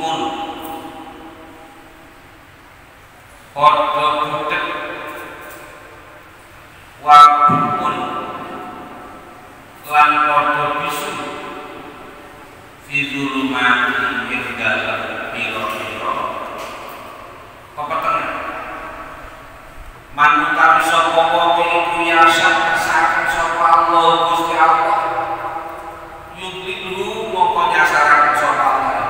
sumun padha budhek wa bumun lan padha bisu fi zulumati ing dalem pira-pira pepeteng manutawi sapa wong iku yasa saken sapa Allah Gusti Allah yudlilu mongko nyasaraken sapa Allah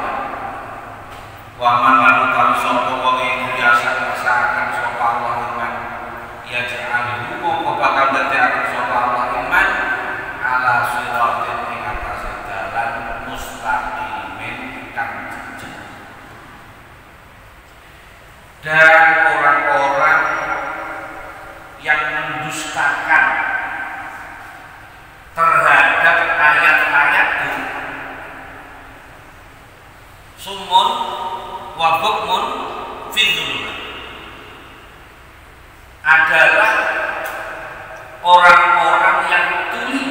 wa man manutawi sapa wong iku yasa saken sapa Allah iman ya ja'alu mongko bakal dadekaken sapa Allah iman ala siratin ing atase dalan mustaqimin kang jejeg. Dan orang-orang yang mendustakan terhadap ayat-ayat itu sumun wa bukmun fil dzulumat adalah orang-orang yang tuli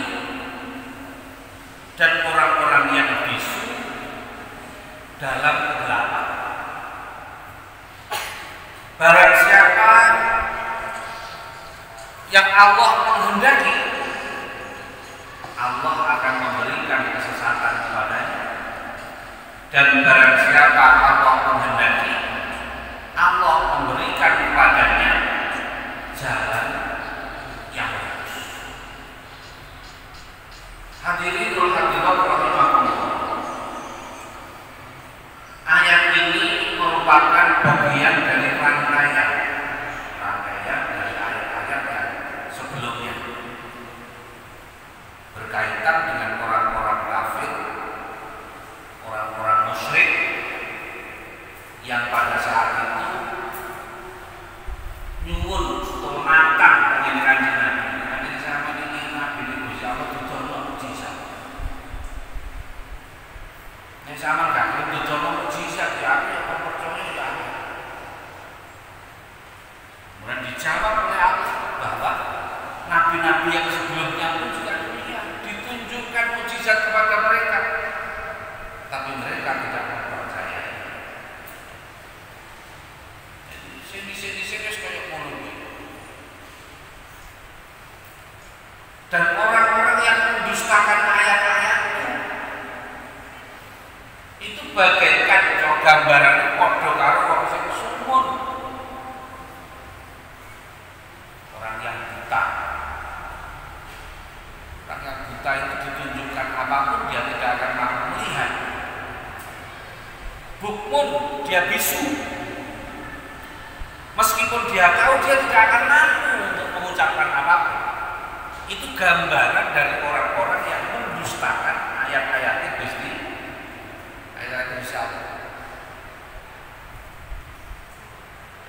dan orang-orang yang bisu dalam kegelapan. Barang siapa yang Allah menghendaki, Allah akan memberikan kesesatan kepadanya. Dan barang siapa Allah menghendaki, Allah memberikan kepadanya jalan yang lurus. Hadirin hadirat rahimakumullah. Ayat ini merupakan bagian dari rangkaian dari ayat-ayat yang sebelumnya berkaitan dengan orang-orang kafir, orang-orang musyrik yang pada saat itu nyuwun atau menantang dengan kanjeng Nabi. Kanjeng sama ini Nabi ini Gusti Allah didono mukjizat. Nek sama gak didono mukjizat ya aku percaya ya. Kemudian dijawab oleh Allah bahwa nabi-nabi yang sebelumnya pun juga demikian, ditunjukkan mukjizat kepada mereka, tapi mereka tidak percaya. Jadi sini kayak ngono. Dan orang-orang yang mendustakan ayat-ayat itu bagaikan gambaran padha karo wong sing sumun. Orang yang buta. Orang yang buta itu ditunjukkan apapun dia tidak akan mampu melihat. Bukmun, dia bisu. Meskipun dia tahu, dia tidak akan mampu untuk mengucapkan apapun. Itu gambaran dari orang-orang yang mendustakan ayat-ayat Gusti Allah.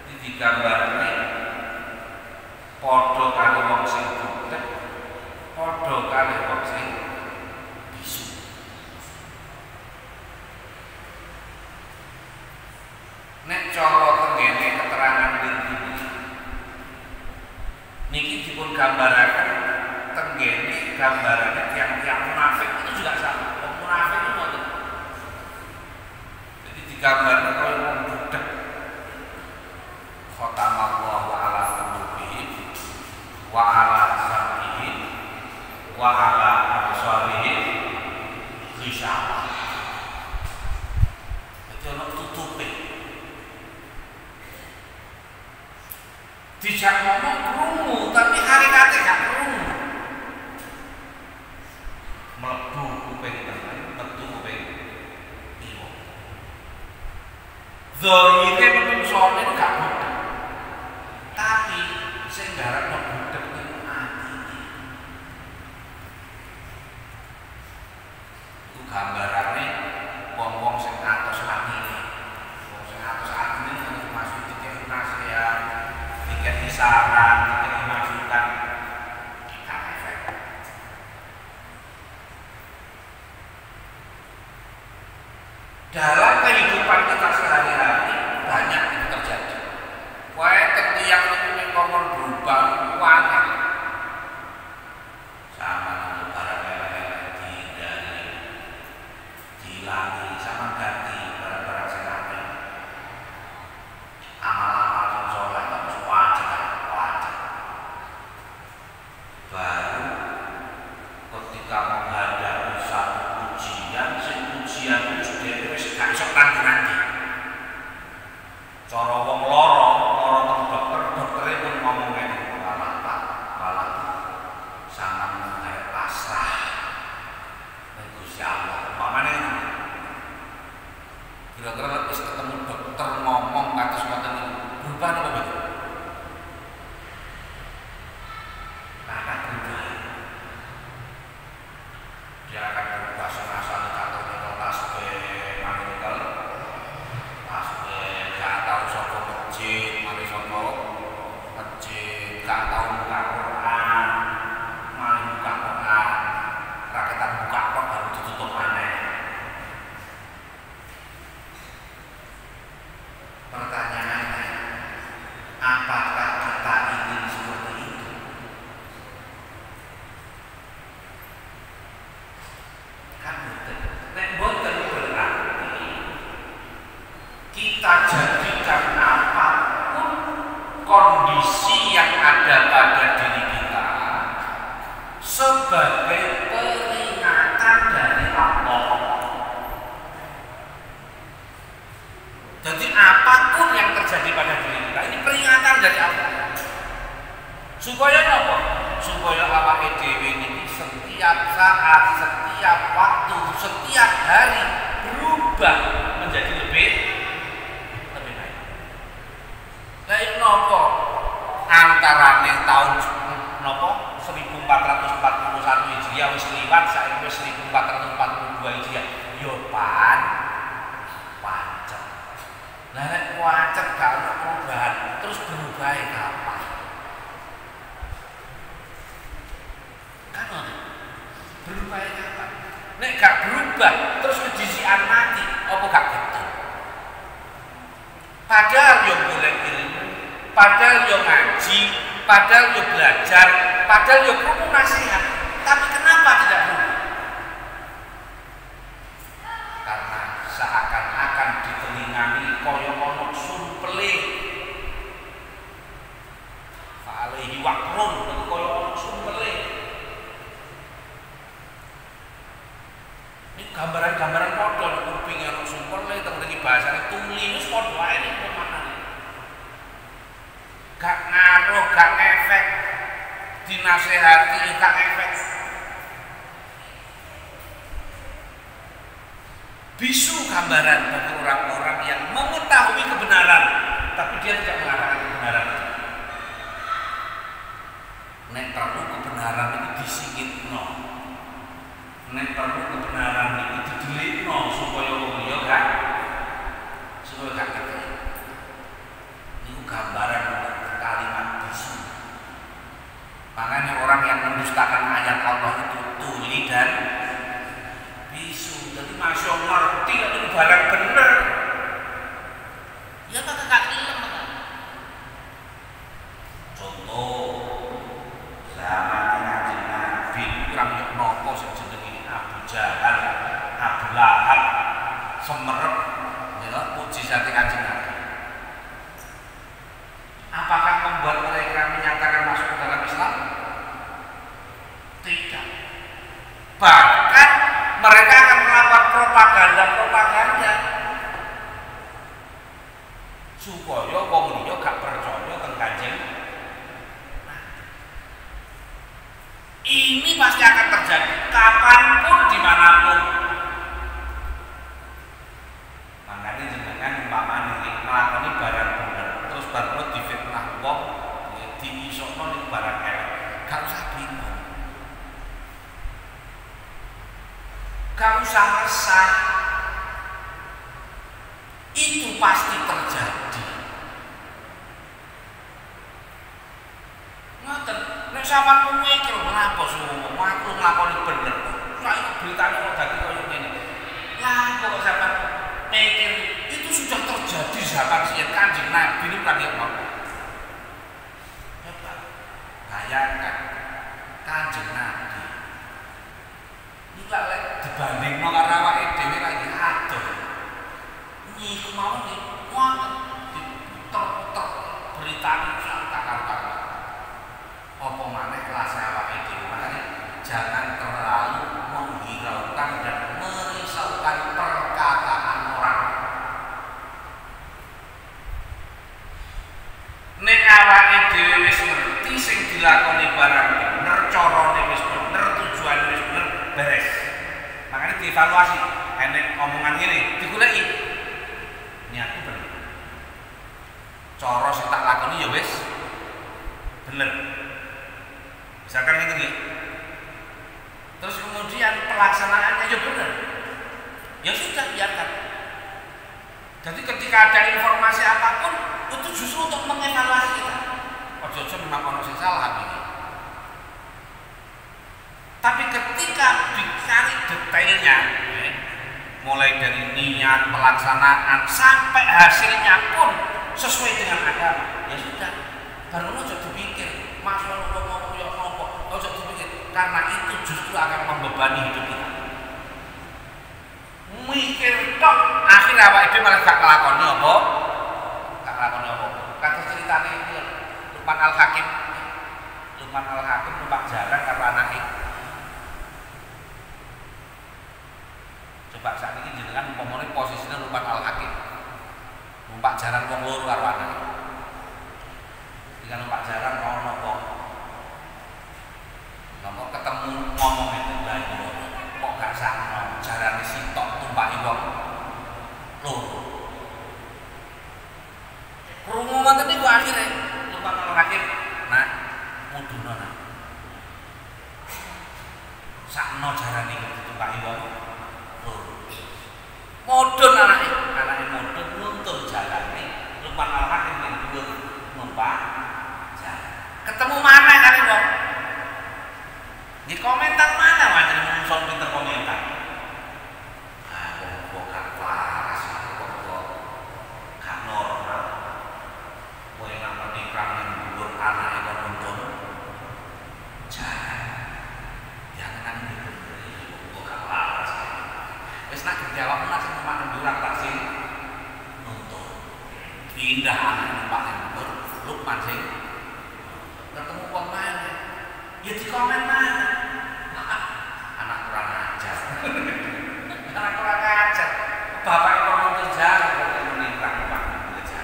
Jadi digambarnya padha karo wong sing butek, padha karo wong sing bisu. Nek cara tengene keterangan niki dipun gambaraken tenggene gambarannya tiang-tiang munafik itu juga sama. Wong munafik itu ngoten. Jadi digambarkan kaya wong budek. Khatamallahu ala qulubihim wa ala sam'ihim wa ala absarihim ghishawah. Itu ono tutupe. Dijak ngomong krungu tapi hakikate gak krungu. Mlebu kuping tengen, metu kuping kiwa. Zahire menungsone gak budek. Tapi sing ndarakno budek niku atine. Iku gambarane wong-wong sing atos atine. Wong sing atos atine termasuk dikek nasihat, dikek saran, dikek masukan. Dalam kehidupan kita sehari-hari banyak itu terjadi. Wae yang itu ngomong berubah uangnya sama itu barang lele-lele dari dihilangi sama ganti barang-barang yang nganti-nganti. Cara wong lara teng dokter, doktere pun ngomong ngene, malah Pak, malah sampeyan kaya pasrah. Nek Gusti Allah, umpamane kira-kira wis ketemu dokter ngomong kados ngoten niku, berubah napa mboten? Akan berubah. Dia akan berubah asal atau tasbih manikel tasbih gak tau saka masjid mari saka masjid gak tau buka Quran mari buka Quran rakyat buka kok baru ditutup maneh. Pertanyaannya, apakah kita ingin seperti itu? Kan betul. Nek boten berarti kita jadikan apapun kondisi yang ada pada diri kita sebagai peringatan dari Allah. Jadi apapun yang terjadi pada diri kita ini peringatan dari Allah. Supaya apa? Supaya awake dhewe ini setiap saat, setiap waktu, setiap hari berubah menjadi lebih baik. Lah iki napa? Antarane tahun napa 1441 Hijriah wis liwat, saiki wis 1442 Hijriah. Yo pancet. Lah nek pancet gak ono perubahan, terus berubah kapan? Kan berubah kapan? Nek gak berubah terus kedisian mati, apa gak betul? Padahal yo golek ilmu, padahal yo ngaji, padahal yo belajar, padahal yo krungu nasihat, tapi kenapa tidak berubah? Karena seakan-akan ditelingani kaya ana sumpele. Fa'alaihi waqrun kaya ana sumpele. Ini gambaran-gambaran padha nek kupinge ana sumpele teng mriki bahasane tuli wis padha wae niku maknane. Gak ngaruh, gak efek dinasehati, gak efek. Bisu gambaran bagi orang-orang yang mengetahui kebenaran tapi dia tidak mengatakan kebenaran. Nek perlu kebenaran itu disingkitno, nek perlu kebenaran itu didelikno supaya wong liya gak ngerti. Itu gambaran kalimat bisu. Makanya orang yang mendustakan ayat Allah itu tuli dan bisu. Jadi masya ngerti itu barang bener. Ya maka gak ilmu. Contoh zaman Kanjeng Nabi kurang yo napa sing jenenge Abu Jahal, Abu Lahab, semerep ya mujizat Kanjeng Nabi. Apakah membuat mereka menyatakan masuk ke dalam Islam? Tidak. Bahkan mereka akan melakukan propaganda supaya wong liya gak percaya teng Kanjeng. Ini pasti akan terjadi kapanpun dimanapun. Makanya jenengan umpamane nglakoni barang bener terus baru difitnah wong diisokno ning barang elek, gak usah bingung. Gak usah resah. Itu pasti terjadi. Ngoten, nek sampean mikir menapa sumu, aku nglakoni bener. Saiki beritane kok dadi koyo ngene. Lah kok sampean mikir itu sudah terjadi zaman siyen Kanjeng Nabi niku kan ngono. Hebat. Bayangkan Kanjeng Nabi. Iki lek dibandingno karo awake dhewe lagi adoh. Niku mau diputer-puter beritane sak takar-takar. Apa maneh kelas awake dhewe. Makanya jangan terlalu menghiraukan dan merisaukan perkataan orang. dievaluasi. Enek omongan ngene, digoleki. Niatku bener. Cara sing tak lakoni ya wis bener. Misalkan ngene iki. Terus kemudian pelaksanaannya ya bener. Ya sudah, biarkan. Jadi ketika ada informasi apapun itu justru untuk mengevaluasi kita. Ojo-ojo memang ono sing salah iki. Tapi ketika dicari detailnya, mulai dari niat, pelaksanaan sampai hasilnya pun sesuai dengan agama, ya sudah. Baru ojo dipikir, masalah ngomong yo nopo, ojo dipikir, karena itu justru akan membebani hidup kita. Mikir tok, akhir awake dhewe malah gak nglakoni apa? Gak nglakoni apa? Kados ceritane iki Luqman Al-Hakim. Luqman Al-Hakim numpak jaran karo anake. Coba saat ini jenengan umpamane posisinya Luqman Al-Hakim. Numpak jaran wong loro karo anake. Ketika numpak jaran ono apa? Nopo ketemu ngomong itu lha kok gak sakno jarane sitok tumpaki wong loro. Krungu ngoten niku akhire Luqman Al-Hakim, "Nak, mudhun nak. Sakno jarane iki ditumpaki wong loro." Mudhun anake mudhun nuntun jarane Luqman Al-Hakim ning dhuwur numpak jaran. Ketemu maneh kali wong. Di komentar mana wajan muncul pinter komentar. Kok gak waras, kok gak normal. Kowe nang nikah nang dhuwur anake kok nonton. Jangan. Yang nang dhuwur kok gak waras. Wis nak dijawab nak sing nang dhuwur tak sing nonton. Pindah anak numpak nang dhuwur, Luqman sing ketemu wong mana? Ya di komen mana? Anak kurang ajar. Anak kurang ajar. Bapak itu ngomong kerja, kok meningkat Pak kerja.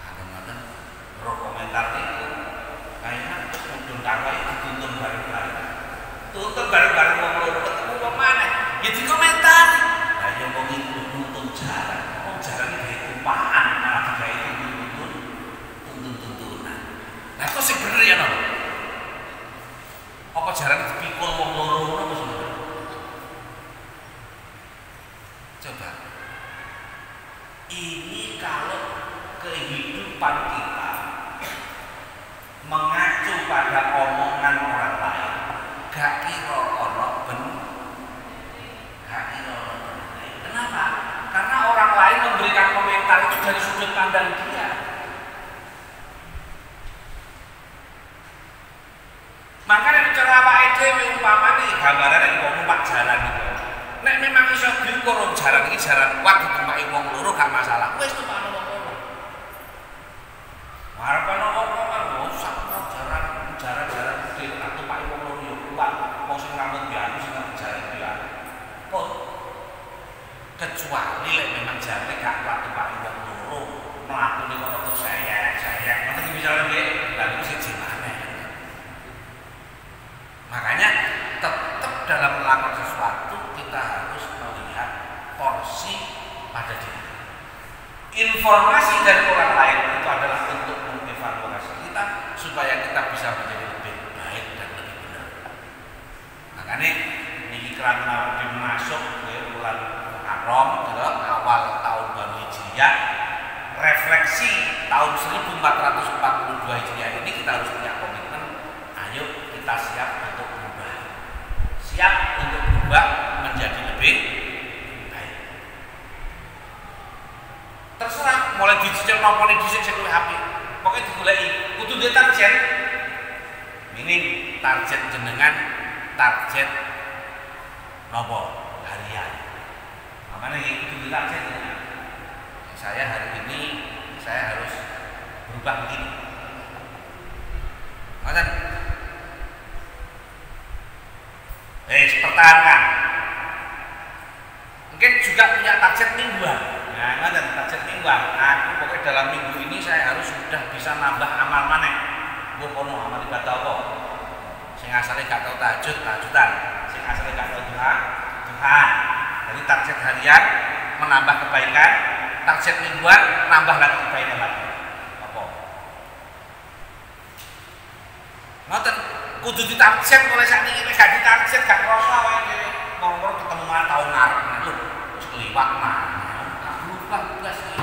Kadang-kadang roh komentar itu kayaknya terus mudun kawai dituntun bareng-bareng. Tuntun bareng-bareng wong loro ketemu wong mana? Ya di komentar. Lah ya wong iku nuntun jalan. Wong jalan iki tumpahan malah digawe tuntun-tuntunan. Lah kok sing bener ya no? Apa jaran dipikul wong loro ngono apa sebenarnya? Coba. Ini kalau kehidupan kita mengacu pada omongan orang lain, gak kira ono gak kira ono bener. Kenapa? Karena orang lain memberikan komentar itu dari sudut pandang dia. Makanya cara awake dhewe umpamane gambarane kok numpak jalan iki. Nek memang iso diukur jalan iki jalan kuat ditumpaki wong loro gak masalah. Wis tumpakno wong loro. Arep ana apa kan usah jaran gede tak tumpaki wong loro yo kuat. Wong sing rambut bianu sing jalan bianu. Kok kecuali lek memang jarane gak kuat tumpaki wong loro, mlakune kok terus saya. Ngoten iki misalnya nggih, lha niku siji maneh. Makanya tetap dalam melakukan sesuatu kita harus melihat porsi pada diri. Informasi dari orang lain itu adalah untuk mengevaluasi kita supaya kita bisa menjadi lebih baik dan lebih benar. Makanya ini karena dimasuk ke bulan Muharram, awal tahun baru Hijriah, refleksi tahun 1442 Hijriah ini kita harus punya komitmen. Ayo kita siap untuk berubah, siap untuk berubah menjadi lebih baik. Terserah mulai dicicil nopo nih dhisik sing luwih apik. Pokoke digoleki, kudu duwe target. Minim target jenengan, target nopo harian. Makanya kudu duwe target jenengan. Saya hari ini saya harus berubah begini. Ngoten. Pertahankan. Mungkin juga punya target mingguan. Nah, ngoten target mingguan. Aku pokoknya dalam minggu ini saya harus sudah bisa nambah amal maneh. Mbok ono amal ibadah apa? Sing asale gak tau tahajud, tajudan. Sing asal gak tahu Tuhan. Jadi target harian menambah kebaikan, target mingguan nambah lagi kebaikan lagi. Apa? Ngoten kudu ditarget mulai saat ini, gak ditarget gak krasa wae dhewe. Monggo ketemu mana tahun ngarep lho, wis kliwat mana. Gak lupa blas iki.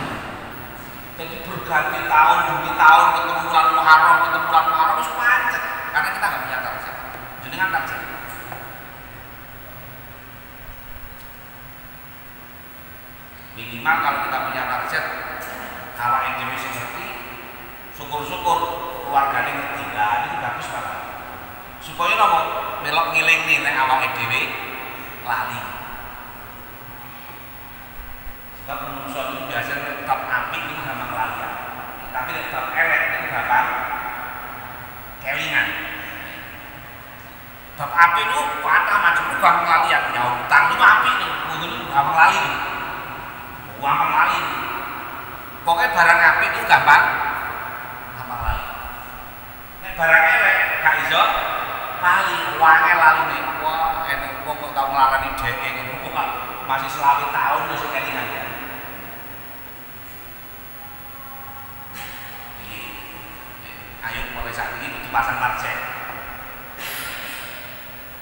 Jadi berganti tahun demi tahun ketemu bulan Muharram wis pancet karena kita gak punya target. Jenengan target. Minimal kalau kita punya target, awake dhewe sing ngerti, syukur-syukur keluargane ngerti. Lah itu bagus banget. Supaya napa? Melok ngelingne nek awake dhewe lali. Sebab menungso itu biasanya tetap apik itu gampang lali. Tapi nek tetap elek itu gampang kelingan. Bab apik itu patah macam itu gampang lali ya. Utang itu apik itu, mungkin itu gampang lali. Gampang lali. Pokoknya barang apik itu gampang lali. Nek barang elek gak iso lali, wange lali nih. Wah, enek wong kok tau nglarani dheke ngono. Masih selawi tahun wis kelingan ya. Ayo mulai saat ini kudu pasang target.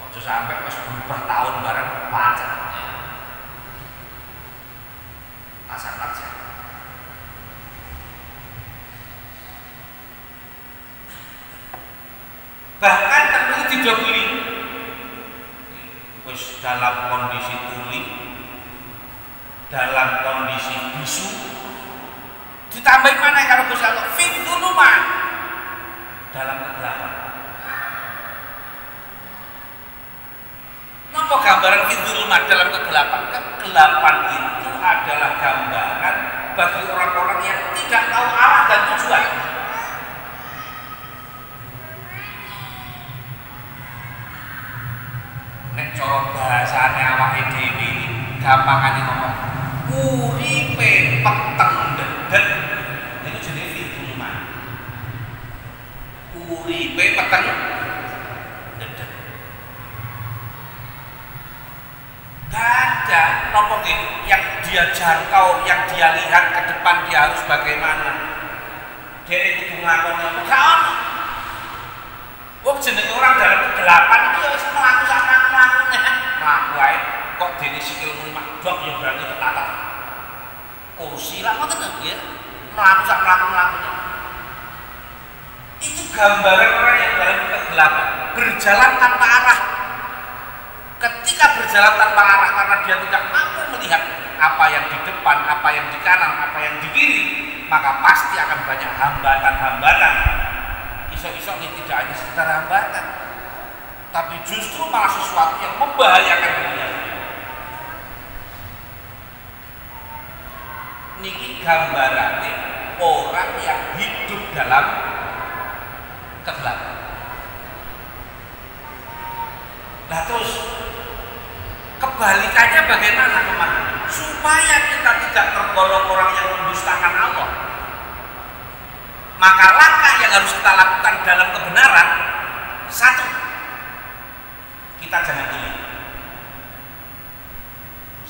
Ojo sampai wis berubah tahun bareng pancet. Pasang target. Bahkan ternyata tidak beli. Wis dalam kondisi tuli, dalam kondisi bisu, ditambahin mana kalau Gusti Allah fituluman dalam kegelapan. Napa gambaran fituluman dalam kegelapan? Kegelapan itu adalah gambaran bagi orang-orang yang tidak tahu arah dan tujuan. Nek cara bahasane awake dhewe gampangane ngomong uripe peteng dedet itu jenenge fituluman. Uripe peteng dedet. Ada napa nggih yang dia jangkau, yang dia lihat ke depan dia harus bagaimana. Dia kudu nglakoni apa gak ono. Wong jenenge orang dalam kegelapan itu ya wis mlaku sampeyan mlakune. Mlaku wae kok dene sikilmu makdok ya berarti ketata. Kursi lah ngoten nggih. Mlaku sak mlaku-mlakune. Itu gambaran orang yang dalam kegelapan, berjalan tanpa arah. Ketika berjalan tanpa arah karena dia tidak mampu melihat apa yang di depan, apa yang di kanan, apa yang di kiri, maka pasti akan banyak hambatan-hambatan. Iso-iso ini tidak hanya sekedar hambatan, tapi justru malah sesuatu yang membahayakan dunia. Niki gambarannya orang yang hidup dalam kegelapan. Nah terus kebalikannya bagaimana teman? Supaya kita tidak tergolong orang yang mendustakan Allah, maka langkah yang harus kita lakukan dalam kebenaran, satu, kita jangan pilih.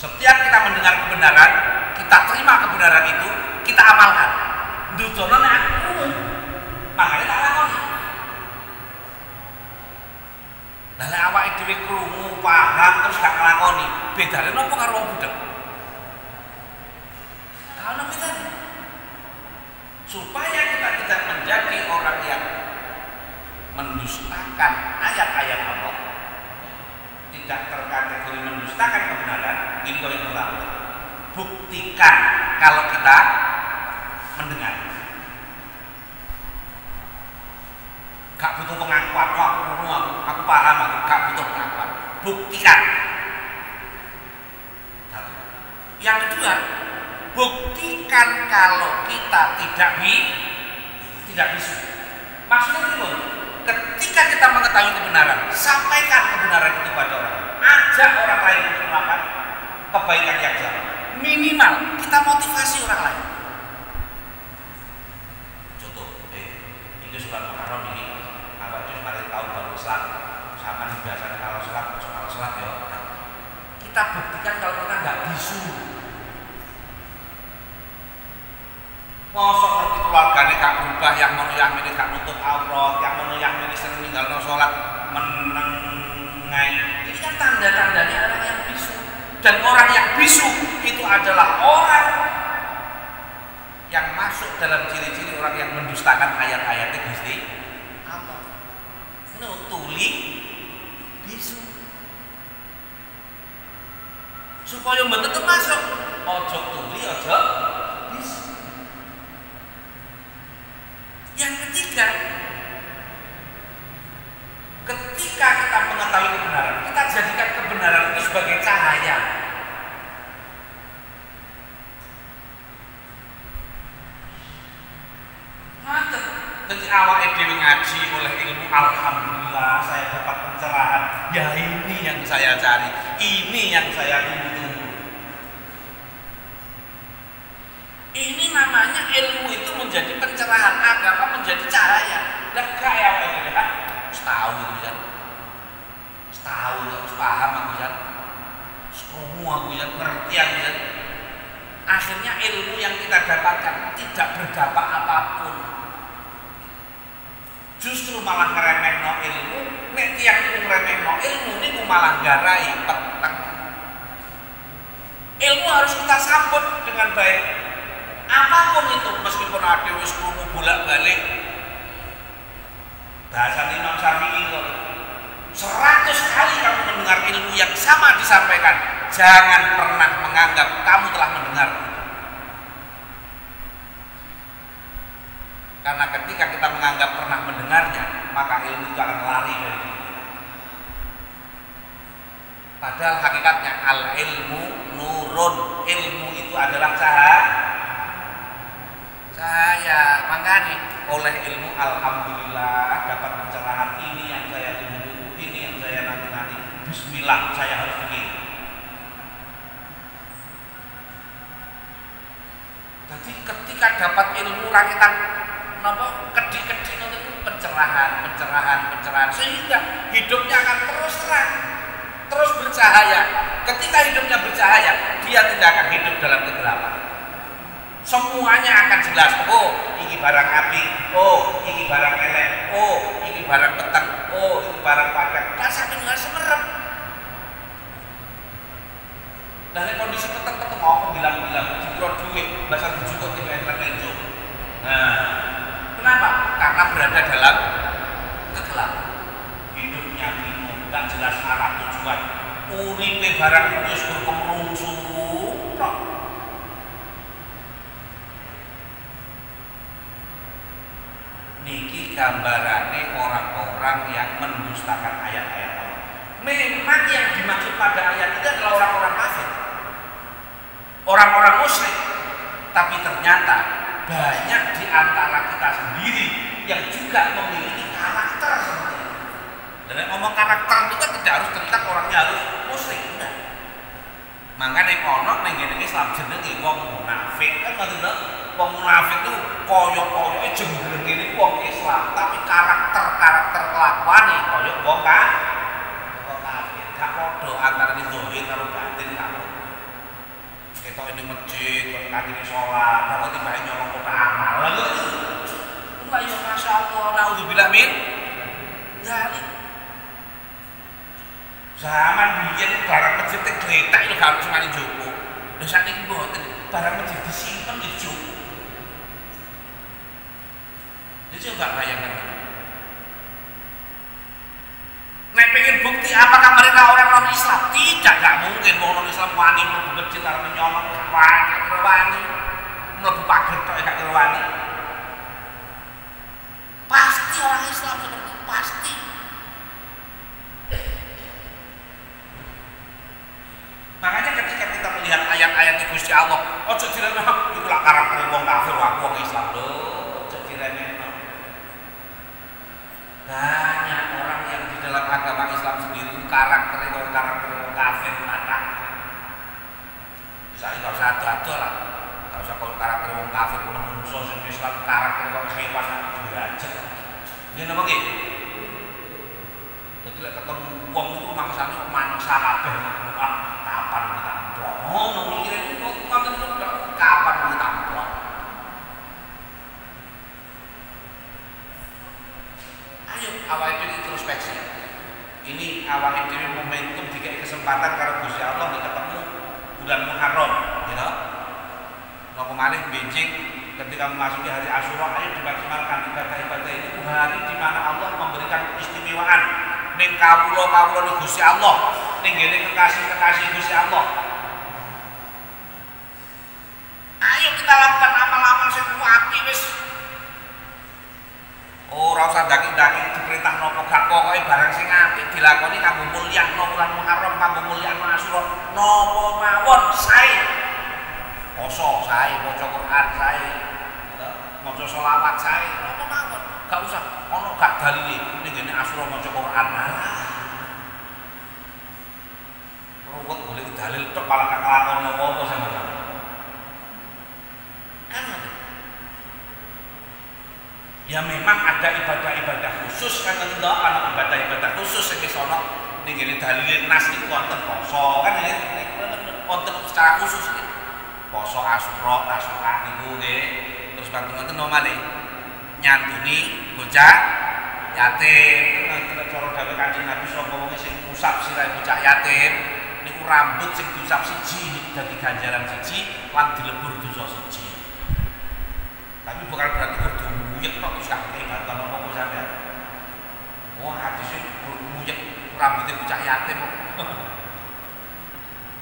Setiap kita mendengar kebenaran, kita terima kebenaran itu, kita amalkan. Dudono nek aku, makanya tak lakoni. Lah nek awake dhewe krungu, paham terus gak nglakoni, bedane napa karo wong budhek? Kalau kita supaya kita tidak menjadi orang yang mendustakan ayat-ayat Allah, tidak terkategori mendustakan kebenaran, ini yang pertama. Buktikan kalau kita mendengar. Gak butuh pengakuan, aku paham, aku gak butuh pengakuan. Buktikan. Satu. Yang kedua, buktikan kalau kita tidak bisa. Maksudnya itu, ketika kita mengetahui kebenaran, sampaikan kebenaran itu pada orang. Ajak orang lain untuk melakukan kebaikan yang sama. Minimal kita motivasi orang lain. Contoh, ini surat Muharram ini, awak itu kemarin tahun baru Islam, sama biasanya kalau sholat ya. kita buktikan kalau kita nggak bisu. Mosok ngerti keluargane gak berubah, yang mono yang ini gak nutup aurat, yang mono yang ini sering ninggalno sholat menengai. Ini kan tanda-tandanya orang yang bisu. Dan orang yang bisu itu adalah orang yang masuk dalam ciri-ciri orang yang mendustakan ayat-ayatnya Gusti Allah. Tuli bisu. Supaya mboten termasuk ojo tuli, ojo bisu. Yang ketiga, ketika kita mengetahui kebenaran, kita jadikan kebenaran itu sebagai cahaya. Jadi awal dhewe ngaji oleh ilmu, alhamdulillah saya dapat pencerahan. Ya ini yang saya cari, ini yang saya tunggu-tunggu. Ini namanya ilmu itu menjadi pencerahan, agama menjadi cahaya. Lega ya ini kan? Tahu itu kan? Tahu, paham aku kan? Semua aku kan ngerti aku kan? Akhirnya ilmu yang kita dapatkan tidak berdampak apapun. Justru malah ngeremehno ilmu, nek tiyang niku ngremehno ilmu niku malah garai peteng. Ilmu harus kita sambut dengan baik. Apapun itu, meskipun ada wis krungu bolak-balik. Bahasa Imam Syafi'i kok 100 kali kamu mendengar ilmu yang sama disampaikan, jangan pernah menganggap kamu telah mendengar. Karena ketika kita menganggap pernah mendengarnya, maka ilmu itu akan lari dari diri kita. Padahal hakikatnya al ilmu nurun, ilmu itu adalah cahaya. Makanya oleh ilmu alhamdulillah dapat pencerahan, ini yang saya tunggu, ini yang saya nanti. Bismillah, saya harus begini. Jadi ketika dapat ilmu rakitan kedik-kedik itu pencerahan, sehingga hidupnya akan terus terang, terus bercahaya. Ketika hidupnya bercahaya, dia tidak akan hidup dalam kegelapan. Semuanya akan jelas. Oh, ini barang api. Oh, ini barang elek. Oh, ini barang petang. Oh, ini barang padang. Rasa dengan semerep. Dari kondisi petang mau bilang jujur duit, bahasa cukup tidak enak lenjo. Nah, kenapa? Karena berada dalam kegelapan. Hidupnya bingung, tak jelas arah tujuan. Uripe barang wis berkemrungsung. Niki gambarane orang-orang yang mendustakan ayat-ayat Allah. Memang yang dimaksud pada ayat itu adalah orang-orang kafir, orang-orang musyrik. Tapi ternyata banyak di antara kita sendiri yang juga memiliki karakter seperti itu. Dan ngomong karakter itu kan tidak harus terikat orangnya harus musyrik, enggak. Makanya ono ning ngene Islam jenenge wong munafik kan ngoten. Wong munafik itu koyo-koyoke jeneng ini wong Islam, tapi karakter kelakuane koyo wong kafir. Gak padha antara zahir karo batin karo. Ketok ini masjid, kok katine salat, kok tiba-tiba nyolong kota amal. Lha itu. Enggak ya masyaallah, naudzubillah min dzalik. Zaman biyen barang masjid gletak itu gak cuma njoko. Lha sakniki mboten, barang masjid disimpen di joko. Jadi coba bayangkan. Nek pengen bukti apakah mereka orang non Islam? Tidak, gak mungkin. Wong non Islam wani mlebu masjid arep nyolong wani. Mlebu pager tok gak wani. Pasti orang Islam seperti itu, pasti. Makanya ketika kita melihat ayat-ayat Gusti Allah, ojo diremehno iku lak karakter wong kafir, aku wong Islam lho. Ojo diremehno. Banyak orang yang di dalam agama Islam sendiri karakter kafir mata. Misalnya kalau satu lah, kalau usah kalau karakter orang kafir, orang musuh Islam karakter orang hewan derajat. Ini apa gitu? Jadi ketemu uang itu mangsanya mangsa kabeh, apa ngono mikire ngoten niku kapan mau tamplok. Ayo awake dhewe introspeksi. Ini awake dhewe momentum dikai kesempatan karo Gusti Allah ketemu bulan Muharram, ya. Napa malih benjing ketika memasuki hari Asyura, ayo dimaksimalkan ibadah-ibadah ini hari di mana Allah memberikan istimewaan ning kawula-kawula ni Gusti Allah, ning ngene kekasih-kekasih Gusti Allah. Ayo kita lakukan amal-amal sing apik wis. Ora usah daki-daki diperintah napa gak, pokoke barang sing apik dilakoni kanggo mulyakno bulan Muharram, kanggo mulyakno Asyura, napa mawon sae. Poso sae, maca Quran sae, maca selawat sae, napa mawon. Gak usah ono gak dalile ning ngene Asyura maca Quran. Kok golek dalil tok malah gak nglakoni apa-apa sampeyan. Kan ya memang ada ibadah-ibadah khusus kan ndak ana ibadah-ibadah khusus sing iso ana ning ngene dalile nas niku wonten poso kan wonten secara khusus nggih. Poso Asyura niku nggih. Terus bantu-bantu nomale nyantuni bocah yatim. Cara dawuh Kanjeng Nabi sapa wong sing ngusap sirahe bocah yatim niku rambut sing diusap siji niku dadi ganjaran siji lan dilebur dosa siji. Tapi bukan berarti kudu nguyek tok terus gak kei bantuan apa-apa sampean. Wah, hadise nguyek rambutnya bocah yatim kok.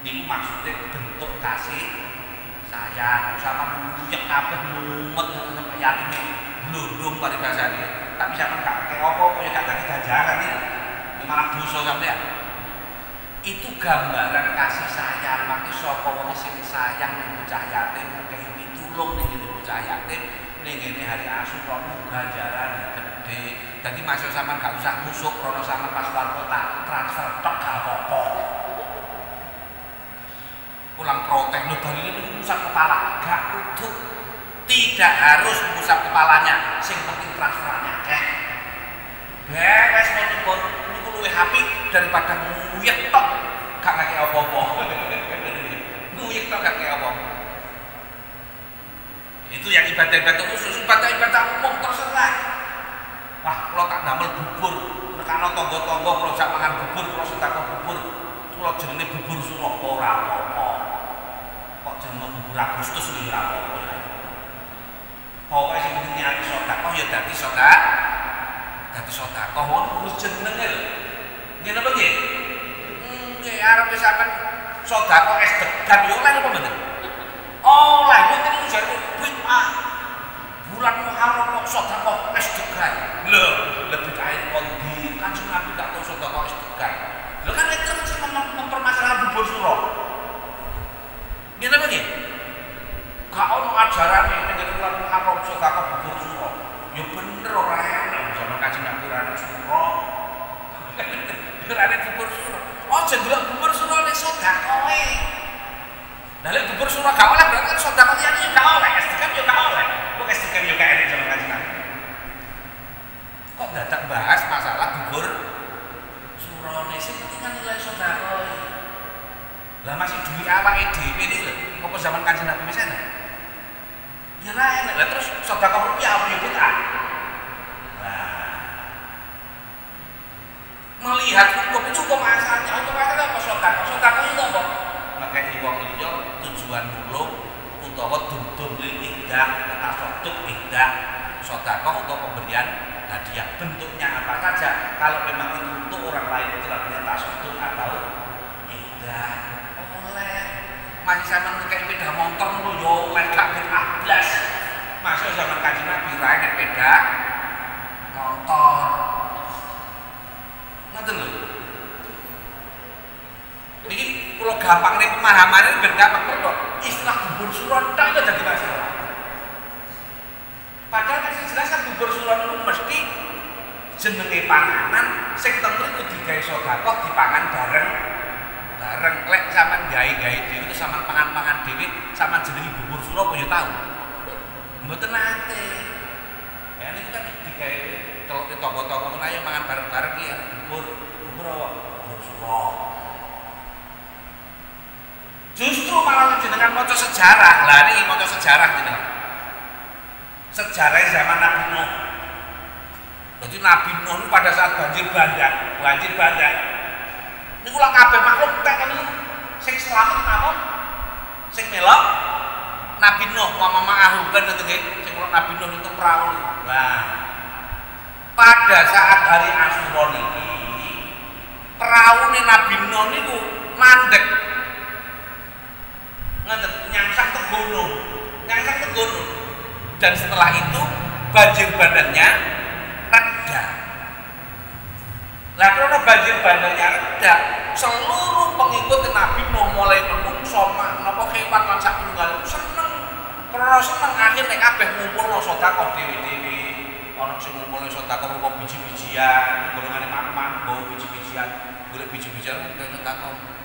Niku maksudnya bentuk kasih sayang, sama nguyek kabeh mumet sampai yatime blundung paribasane. Tapi sampean gak kei apa-apa ya gak dadi ganjaran iki. Malah dosa sampean. Itu gambaran kasih sayang, maka sapa wong sing sayang ning bocah yatim kei pitulung ning bocah yatim ning ngene hari Asyura ganjaran gede. Dadi masuk sampean gak usah musuk krono sampean pas luar kota transfer tok gak apa-apa. Pulang protes lho dalile niku ngusap kepala, gak kudu. Tidak harus ngusap kepalanya, sing penting transferannya akeh. Beres pun niku luwih apik daripada nguyek tok gak ngake apa-apa. Nguyek tok gak ngake apa-apa. Itu yang ibadah-ibadah khusus, ibadah-ibadah umum terserah. Wah, kalau tak damel bubur, nekano tangga-tangga kalau jak mangan bubur, kalau sedekah bubur, kalau jenenge bubur Suro ora apa-apa. Kok jenenge bubur Agustus iki ora apa-apa ya. Pokoke sing penting niat sedekah ya dadi sedekah. Dadi sedekah ngono wis jenenge lho. Ngene apa nggih? Nggih arep sampean sedekah es degan yo oleh apa mboten? Oh, lah itu kan jadi bid'ah. Bulan Muharram kok sedekah es degan. Lho, lebih kaya kondi. Kanjeng Nabi gak tau sedekah es degan. Lho kan itu sing mempermasalahkan bubur Suro. Ngene apa nggih? Gak ono ajarane ning bulan Muharram sedekah bubur Suro. Ya bener ora enak zaman Kanjeng Nabi ora Suro. Ora ada bubur Suro. Oh, jendelok bubur Suro nek sedekahe. Nah, lek bubur Suro gak oleh berarti kan sedekah liyane yo gak oleh, es degan yo gak oleh. Kok es degan yo gak enak zaman Kanjeng Nabi. Kok dadak bahas masalah bubur Suro nek sing penting kan nilai sedekah. Lah masih duwe awake dhewe iki lho, apa zaman Kanjeng Nabi wis enak. Ya ra enak. Lah terus sedekah rupiah apa yo bid'ah. Nah, melihat hukum itu hukum asalnya apa sedekah? Sedekah itu apa? Ngekeki wong liya tujuan nulung utawa dum-dum lil ihdah, tasadduk ihdah, sedekah utawa pemberian hadiah. Bentuknya apa saja? Kalau memang itu untuk orang lain itu namanya tasadduk atau ihdah. Oleh masih sampean ngekeki sepeda motor lho yo oleh gak bid'ah blas. Masuk zaman Kanjeng Nabi ra nek sepeda motor. Ngoten lho. Niki kula gampang nih pemahamannya ben gampang kok. Istilah bubur Suro tok itu dadi masalah. Padahal kan jelas kan bubur Suro itu mesti jenenge panganan sing tentu itu digawe sedekah dipangan bareng. Lek sampean gawe-gawe dhewe itu sampean pangan-pangan dhewe sampean jenenge bubur Suro apa ya tau. Mboten nate. Ya niku kan digawe teluk tangga-tangga kena ayo mangan bareng-bareng iki bubur apa? Bubur Suro. Justru malah jenengan maca sejarah. Lah niki maca sejarah jenengan. Sejarah zaman Nabi Nuh. Jadi Nabi Nuh itu pada saat banjir bandang. Niku lak kabeh makhluk tek niku sing slamet mawon. Sing melok Nabi Nuh wa ma'ahu kan ngoten nggih. Sing melok Nabi Nuh itu perahu. Lah pada saat hari Asyura niki peraune Nabi Nuh niku mandek. Ngoten nyangsang ke gunung. Dan setelah itu banjir bandangnya reda. Lah karena banjir bandangnya reda, seluruh pengikut Nabi Nuh mulai menungso napa kewan lan sak pinunggal seneng. Karena seneng akhirnya kabeh ngumpulno sedekah dewe-dewe. Ana sing ngumpulno sedekah rupa biji-bijian, golongane manuk-manuk bawa biji-bijian, golek biji-bijian kaya sedekah.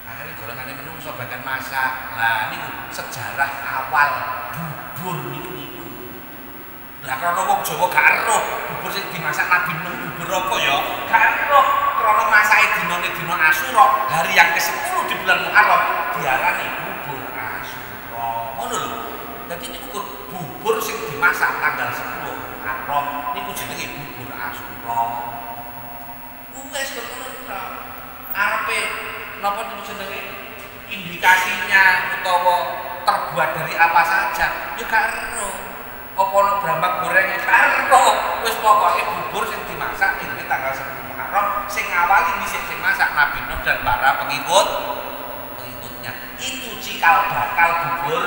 Akhirnya golongannya menungso bagian masak. Lah niku sejarah awal bubur niku. Lah karena wong Jawa gak eruh bubur sing dimasak Nabi Nuh bubur apa ya? Gak eruh karena masake dinane dina Asyura, hari yang ke-10 di bulan Muharram diarani bubur Asyura. Ngono lho. Dadi niku bubur sing dimasak tanggal 10 Muharram niku jenenge bubur Asyura. Wes ngono ta. Arepe napa niku jenenge indikasinya utawa terbuat dari apa saja ya gak eruh. Apa ono brambang goreng gak eruh. Wis pokoke bubur sing dimasak ing tanggal 10 Muharram sing awali dhisik sing masak Nabi Nuh dan para pengikutnya. Itu cikal bakal bubur.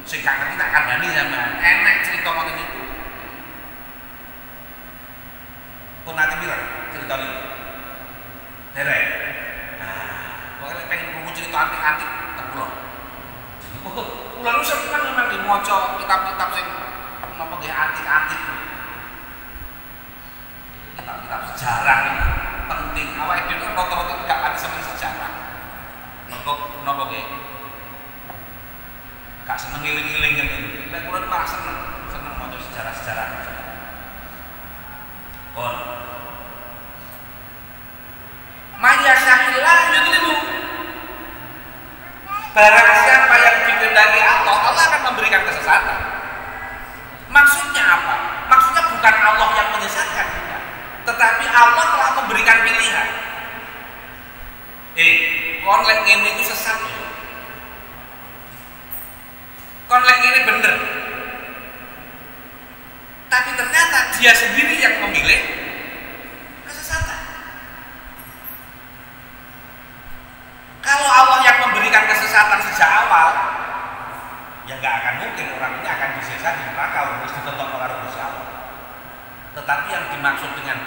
Sing gak ngerti tak kandhani sampean. Enek cerita ngoten niku. Pun nanti bilang cerita ini derek. Nah, pokoknya pengen buku cerita antik-antik terpulang. Ulah lu seneng memang dimaca kitab-kitab sing napa nggih antik-antik. Kitab-kitab sejarah ini penting. Awake dhewe rata-rata gak pati seneng sejarah. Mergo napa nggih? Gak seneng ngiling-ngiling ngene. Lek kula malah seneng maca sejarah-sejarah. Bon. Maya syahillah yudlimu. Barang siapa yang dikehendaki Allah, Allah akan memberikan kesesatan. Maksudnya apa? Maksudnya bukan Allah yang menyesatkan, tetapi Allah telah memberikan pilihan. Kon lek ngene iku sesat ya. Kon lek ngene bener. Tapi ternyata dia sendiri yang memilih kesesatan. Kalau Allah yang memberikan kesesatan sejak awal, ya nggak akan mungkin orang ini akan disiksa di neraka harus ditentok oleh Gusti Allah. Tetapi yang dimaksud dengan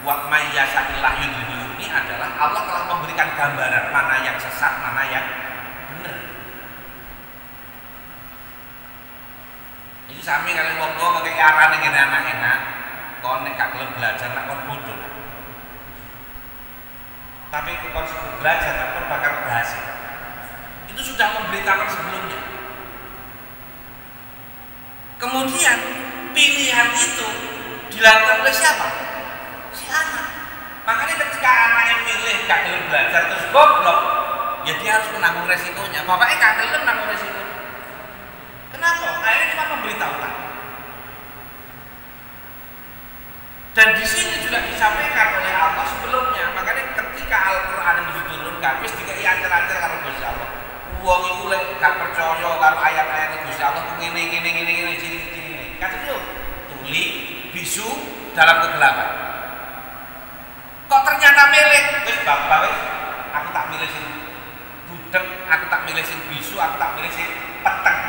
wa may yasha'illah yudhilhu ini adalah Allah telah memberikan gambaran mana yang sesat, mana yang benar. Ini sami kali wong tuwa ngekek arane ngene anak-anak, kon nek gak gelem belajar nek kon bodoh. Tapi kon sebut belajar nek kon bakal berhasil. Itu sudah memberitakan sebelumnya. Kemudian pilihan itu dilakukan oleh siapa? Si anak. Makanya ketika anak yang milih gak gelem belajar terus goblok, ya dia harus menanggung resikonya. Bapaknya gak gelem menanggung resikonya. Kenapa? Akhirnya cuma memberitahukan. Dan di sini juga disampaikan oleh Allah sebelumnya. Makanya ketika Al-Qur'an itu diturunkan, wis dikai ajar-ajar karo Gusti Allah. Wong iku lek gak percaya karo ayat-ayat Gusti Allah ku ngene ciri-ciri. Kata dia, tuli bisu dalam kegelapan. Kok ternyata milih? Wis bapak wis, aku tak milih sing budek, aku tak milih sing bisu, aku tak milih sing peteng.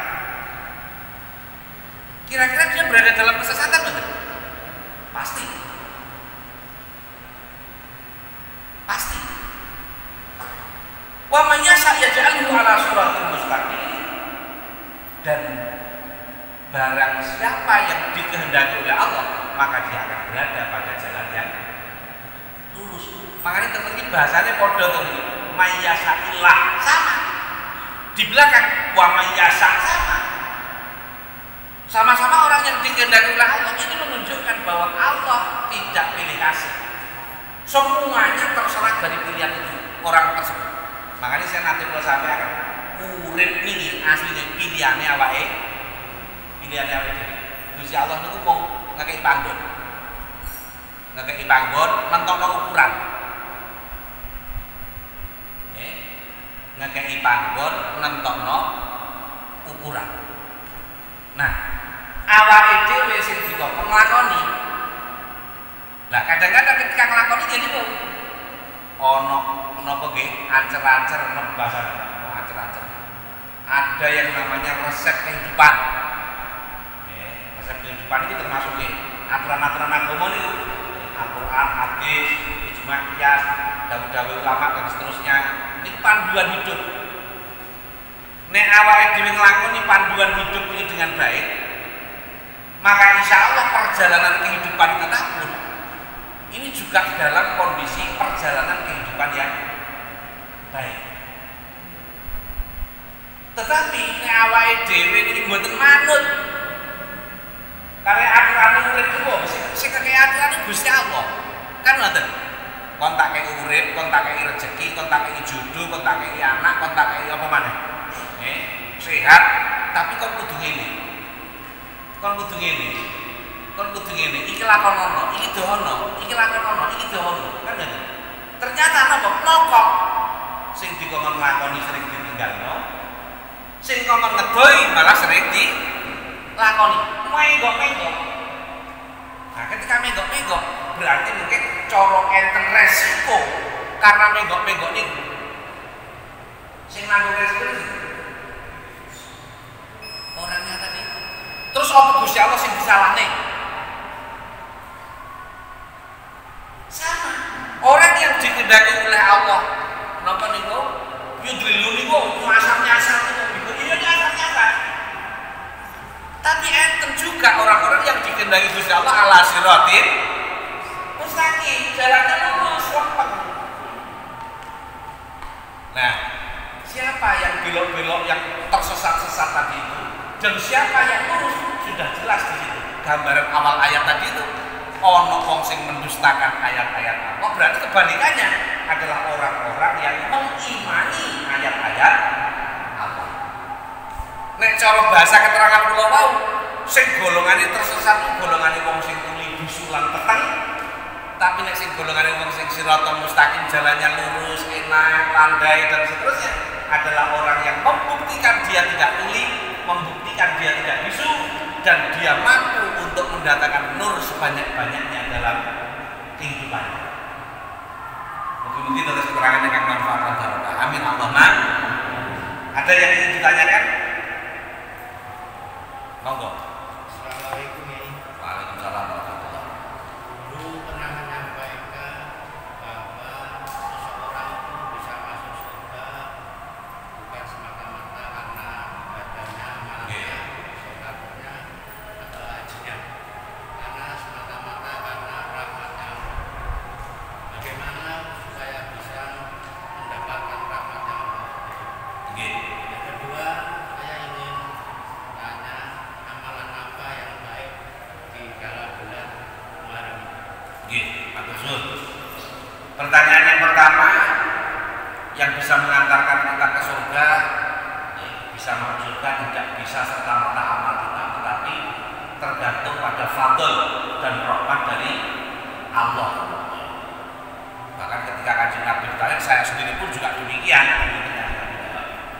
Kira-kira dia berada dalam kesesatan betul? Pasti. Pasti. Wa may yasha' yaj'alhu 'ala siratal mustaqim. Dan barang siapa yang dikehendaki oleh Allah, maka dia akan berada pada jalan yang lurus. Makanya teman-teman bahasanya podo tuh. May yasha'illah sama. Di belakang wa may yasha' sama. Sama-sama orang yang dikehendaki oleh Allah, ini menunjukkan bahwa Allah tidak pilih kasih. Semuanya terserah dari pilihan itu orang tersebut. Makanya saya nanti kalau sampaikan urip ini aslinya pilihannya awake, pilihannya awake dhewe. Gusti Allah niku mau ngekeki panggon. Ngekeki panggon nentokno ukuran. Nggih. Ngekeki panggon nentokno ukuran. Nah, awake dhewe sing dikon nglakoni. Lah kadang-kadang ketika nglakoni jadi kok ono napa nggih ancer-ancer napa bahasa ancer-ancer. Ada yang namanya resep kehidupan. Resep kehidupan ini termasuk aturan-aturan agama niku. Al-Qur'an, hadis, ijma', qiyas, dawuh-dawuh ulama dan seterusnya. Ini panduan hidup. Nek awake dhewe nglakoni panduan hidup ini dengan baik, maka insya Allah perjalanan kehidupan kita pun ini juga dalam kondisi perjalanan kehidupan yang baik. Tetapi nek awake dhewe iki mboten manut karena aturan urip iku sing kakek aturan Gusti Allah. Kan ngoten. Kon tak kei urip, kon tak kei rezeki, kon tak kei jodoh, kon tak kei anak, kon tak kei apa maneh. Sehat, tapi kon kudu ngene. Kon kudu ngene. Kon kudu ngene. Iki lakonono, iki dohono, iki lakonono, iki dohono. Kan ngoten. Ternyata napa? Mokok sing dikon lakoni sering ditinggalno. Sing kongkon ngedoi malah sering dilakoni. Menggok-menggok. Nah, ketika menggok-menggok berarti mungkin cara enten resiko karena menggok-menggok niku. Sing nanggung resiko orangnya tadi. Terus apa Gusti Allah sing disalahne? Sama. Orang yang dikehendaki oleh Allah, napa niku? Yudrilun niku nyasar-nyasar niku. Iya nyasar-nyasar. Tapi enten juga orang-orang yang dikehendaki Gusti Allah ala siratin mustaqim, jalannya lurus, lempeng. Nah, siapa yang belok-belok yang tersesat-sesat tadi itu dan siapa yang lurus sudah jelas di situ. Gambaran awal ayat tadi itu ono wong sing mendustakan ayat-ayat Allah, berarti kebalikannya adalah orang-orang yang mengimani ayat-ayat Allah. Nek cara bahasa keterangan kula wau, sing golongane tersesat golongane wong sing tuli bisulan peteng, tapi nek sing golongane wong sing siratal mustaqim jalannya lurus, enak, landai dan seterusnya adalah orang yang membuktikan dia tidak tuli, membuktikan dia tidak bisu dan dia mampu untuk mendatangkan nur sebanyak-banyaknya dalam kehidupannya. Mungkin terus keterangan yang manfaat dan amin Allahumma. Ada yang ingin ditanyakan? Monggo. Assalamualaikum ya. Waalaikumsalam warahmatullahi wabarakatuh. Dulu pernah menyampaikan bahwa seseorang itu bisa masuk surga bukan semata-mata karena ibadahnya, amalnya, sedekahnya atau hajinya, karena semata-mata karena rahmatnya Allah. Bagaimana supaya bisa mendapatkan rahmatnya Allah? Yang kedua, saya ingin tanya amalan apa yang baik di dalam bulan Muharram ini? Pertanyaan yang pertama, yang bisa mengantarkan kita ke surga, bisa masuk surga tidak bisa serta-merta amal kita, tetapi tergantung pada fadl dan rahmat dari Allah. Bahkan ketika Kanjeng Nabi ditanya, saya sendiri pun juga demikian.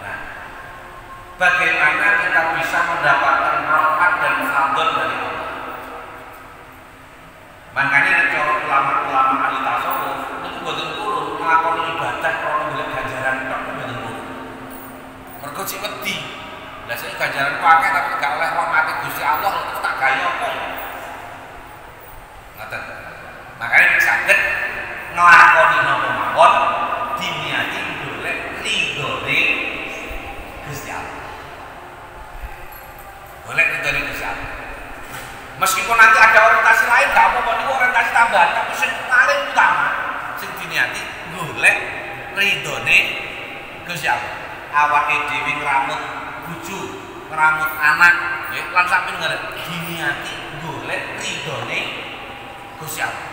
Nah, bagaimana kita bisa mendapatkan rahmat dan fadl dari Allah? Makanya cara ulama-ulama ahli tasawuf itu boten kurun nglakoni ibadah krana golek ganjaran tok boten kurun. Mergo cek wedi. Lah sik ganjaran ku akeh tapi gak oleh rahmate Gusti Allah terus tak gawe apa ya? Ngoten. Makanya nek saged nglakoni napa mawon diniati golek ridhone Gusti Allah. Golek ridhone Gusti Allah. Meskipun nanti ada orientasi lain, gak apa-apa, ini orientasi tambahan, tapi yang paling utama, yang diniati, golek ridhone Gusti Allah. Awake dhewe ngramut bojo, ngramut anak, nggih, lan sampeyan ngarep diniati golek ridhone Gusti Allah.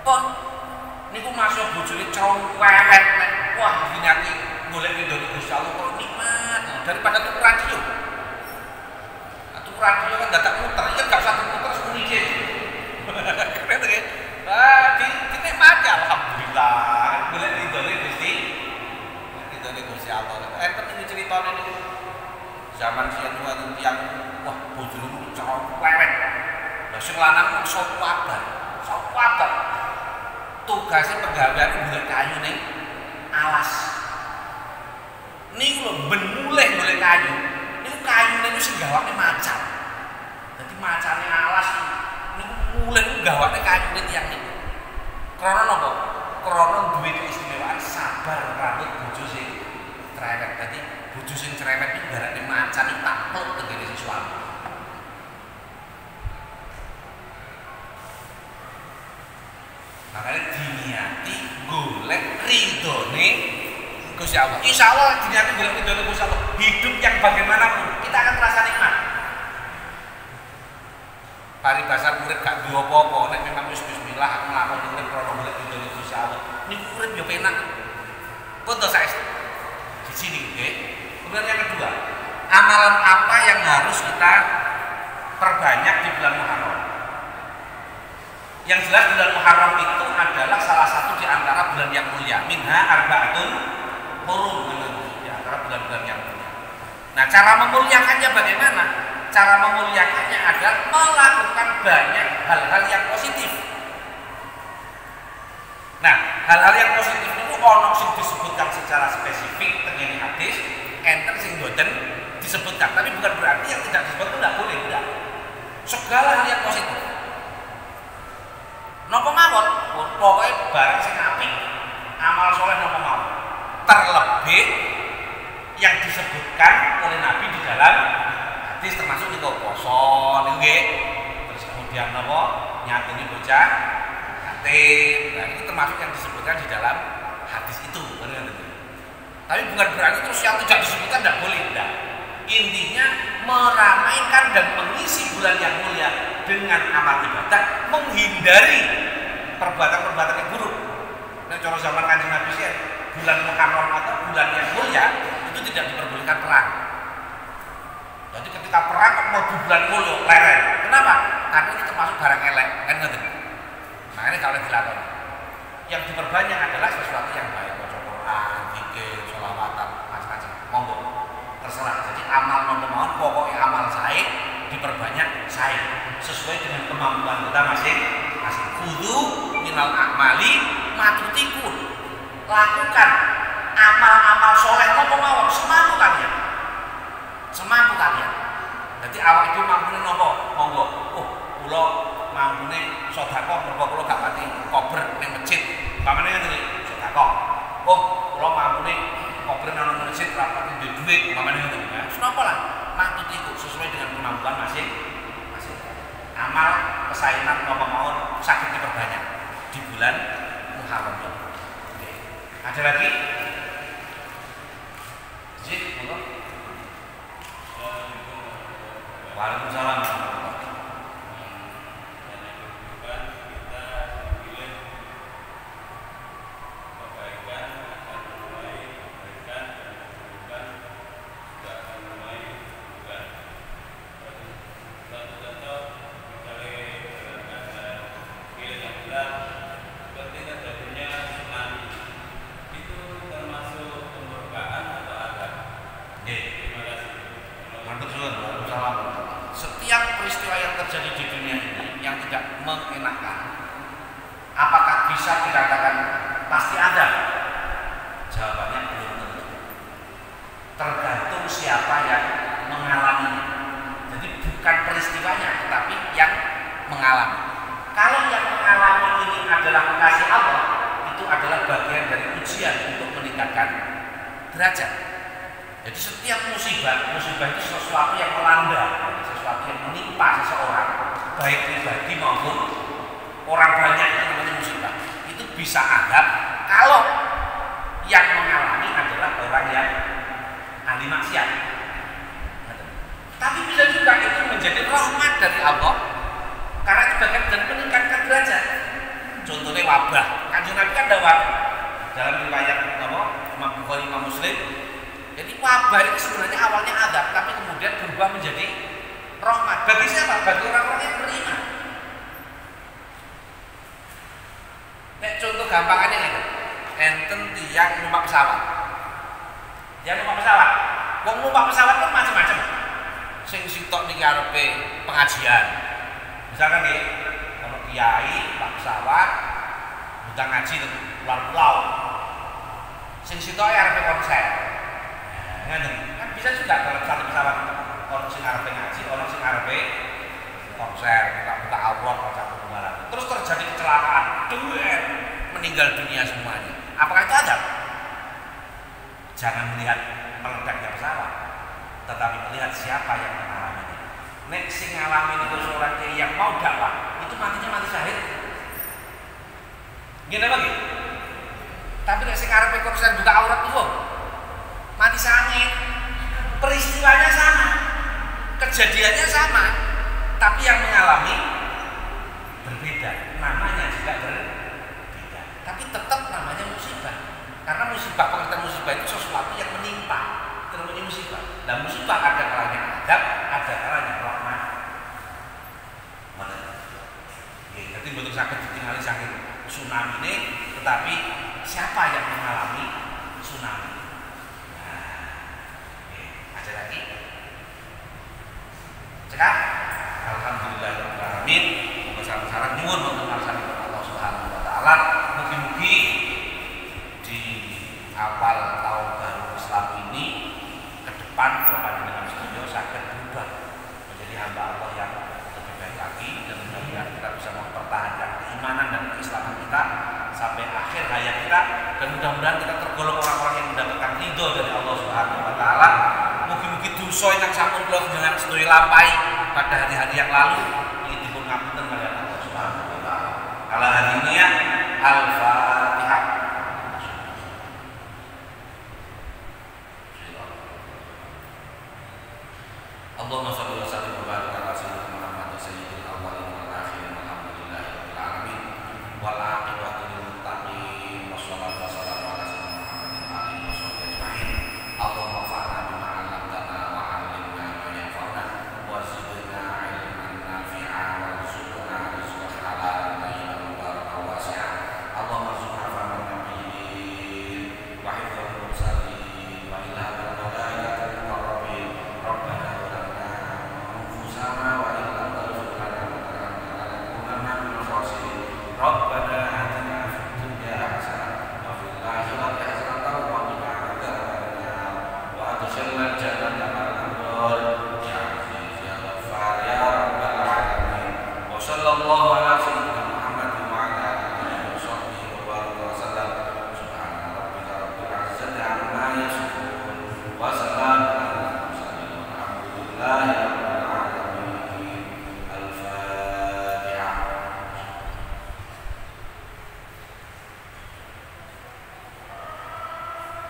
Oh, niku masuk bojone cowek nek wah diniati golek ridhone Gusti Allah kok nikmat daripada tuku radio. Tuku radio kan dadak muter, ya gak usah muter sepuni iki. Keren nggih. Dinikmati alhamdulillah. Golek ridhone Gusti Allah. Enten iki critane niku. Zaman siyen wonten tiyang wah bojone cowek. Lah sing lanang sok wabar. Tugasnya pegawai golek kayu ning alas. Niku lho ben mulih golek kayu. Niku kayune niku sing gawane macan. Dadi macane alas niku mulih gawane kayune tiyang niku. Krana napa? Krana duwe keistimewaan sabar rambut bojo sing cerewet. Dadi bojo sing cerewet iki garane macan iki takluk tengene si suami. Makanya diniati golek ridhone Gusti Allah. Insya Allah diniati golek ridhone Gusti Allah. Hidup yang bagaimanapun kita akan terasa nikmat. Paribasan urip gak duwe apa-apa, nek memang wis bismillah aku nglakoni urip krana golek ridhone Gusti Allah. Niku urip yo penak. Pun to saestu. Di sini nggih. Kemudian yang kedua, amalan apa yang harus kita perbanyak di bulan Muharram? Yang jelas bulan Muharram itu adalah salah satu di antara bulan yang mulia. Minha arba'atun hurum, di antara bulan-bulan yang mulia. Nah, cara memuliakannya bagaimana? Cara memuliakannya adalah melakukan banyak hal-hal yang positif. Nah, hal-hal yang positif itu ono sing disebutkan secara spesifik tengene hadis, enten sing boten disebutkan. Tapi bukan berarti yang tidak disebut itu tidak boleh, tidak. Segala hal yang positif. Napa mawon? Pokoke barang sing apik, amal soleh napa mawon. Terlebih yang disebutkan oleh Nabi di dalam hadis termasuk niku poso niku nggih. Terus kemudian napa? Nyateni bocah yatim. Nah, itu termasuk yang disebutkan di dalam hadis itu. Tapi bukan berarti terus yang tidak disebutkan tidak boleh, tidak. Intinya meramaikan dan mengisi bulan yang mulia dengan amal ibadah, menghindari perbuatan-perbuatan yang buruk. Nah, cara zaman Kanjeng Nabi sih, bulan Muharram atau bulan yang mulia itu tidak diperbolehkan perang. Jadi ketika perang mau di bulan mulia leren. Kenapa? Karena ini termasuk barang elek, kan ngerti? Nah, ini kalau dilakukan, yang diperbanyak adalah sesuatu yang baik, baca Quran, zikir, sholawatan, macam-macam. Monggo, terserah. Jadi amal mohon pokoknya amal saya diperbanyak saya sesuai dengan kemampuan kita masing-masing. Kudu minal a'mali matutikun. Lakukan amal-amal soleh nopo mawon semampu kalian. Semampu kalian. Jadi awak itu mampu nopo? Monggo. Oh, kula mampune sedekah mergo kula gak pati kober ning masjid. Pamane ngene sedekah. Oh, kula mampune kober nang masjid ra pati duit, pamane ngene. Napa lah? Matutikun sesuai dengan kemampuan masing-masing. Amal kesaenan napa mawon saged diperbanyak di bulan Muharram. Oke. Ada lagi? Zid, monggo. Waalaikumsalam. Setiap peristiwa yang terjadi di dunia ini yang tidak mengenakan, apakah bisa dikatakan pasti ada? Jawabannya belum tentu. Tergantung siapa yang mengalaminya. Jadi bukan peristiwanya, tetapi yang mengalami. Kalau yang mengalami ini adalah kekasih Allah, itu adalah bagian dari ujian untuk meningkatkan derajat. Jadi setiap musibah itu sesuatu yang melanda, sesuatu yang menimpa seseorang, baik pribadi maupun orang banyak, itu namanya musibah. Itu bisa anggap kalau yang mengalami adalah orang yang ahli maksiat. Tapi bisa juga itu menjadi rahmat dari Allah karena itu bagian dan meningkatkan derajat. Contohnya wabah. Kanjeng Nabi kan ada wabah dalam riwayat Imam Bukhari, Imam Muslim. Jadi wabah itu sebenarnya awalnya azab, tapi kemudian berubah menjadi rahmat. Bagi siapa? Bagi orang-orang yang beriman. Contoh gampangannya ini, enten tiang numpak pesawat. Dia numpak pesawat. Wong numpak pesawat kan macam-macam. Sing sitok niki arepe pengajian. Misalkan nggih, ono kiai numpak pesawat, udah ngaji nang luar pulau. Sing sitok arepe konser. Kan bisa juga dalam satu pesawat ono sing arepe ngaji, ono sing arepe konser, buka-buka aurat macam pembalan. Terus terjadi kecelakaan, duet, meninggal dunia semuanya. Apakah itu adab? Jangan melihat meledaknya pesawat, tetapi melihat siapa yang mengalaminya. Nek sing ngalamin itu seorang kiai yang mau dakwah, itu matinya mati syahid. Gini lagi. Tapi nek sing arepe konser buka aurat tuh mati sangit. Peristiwanya sama, kejadiannya sama, tapi yang mengalami berbeda, namanya juga berbeda, tapi tetap namanya musibah. Karena musibah, pengertian musibah itu sesuatu yang menimpa, terjadi musibah. Dan musibah ada kalanya adab, ada kalanya rahmat. Mana? Jadi bentuk sakit ditinggali sakit tsunami ini, tetapi siapa yang mengalami tsunami? Ada lagi. Cekak. Alhamdulillahirobbilalamin. Moga sareng-sareng nyuwun wonten ngarsanipun Allah Subhanahu wa taala. Mugi-mugi di awal tahun baru Islam ini ke depan panjenengan sedaya saged berubah menjadi hamba Allah yang lebih baik lagi, dan mudah-mudahan kita bisa mempertahankan keimanan dan keislaman kita sampai akhir hayat kita, dan mudah-mudahan kita tergolong orang-orang yang mendapatkan ridho dari Allah Subhanahu wa taala. Mugi-mugi dosa ingkang sampun kula panjenengan sedaya lampahi pada hari-hari yang lalu ini dipun ngapunten kaliyan Allah Subhanahu wa taala. Ala hadiniya Al-Fatihah. Allahumma shalli wa sallim wa barik ala sayyidina Muhammad sayyidil awwalin wal akhirin walhamdulillahirabbil alamin wal aqibatu lil muttaqin wassalatu wassalamu ala sayyidina Muhammadin wa alihi washabbihi ajmain. Allahumma fa'alna bima 'allamtana wa 'allimna ma yanfa'una wa zidna 'ilman nafi'a warzuqna rizqan halalan tayyiban mubarakan wasi'an. Allahumma arzuqna fahman nabiyyin wa hifdzal mursalin wa ilhamal malaikatil muqarrabin. Rabbana sama wa illam taghfir lana wa tarhamna lanakunanna minal khasirin. Rabbana atina fid dunya hasanah wa fil akhirati hasanah wa qina adzabannar wa adkhilna jannata ma'al abrar ya aziz ya ghaffar ya rabbal alamin. Wa sallallahu ala sayyidina Muhammad wa ala alihi wa sahbihi wa baraka wa sallam. Subhana rabbika rabbil izzati amma yasifun wa salamun alal mursalin walhamdulillahi rabbil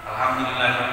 Alhamdulillah.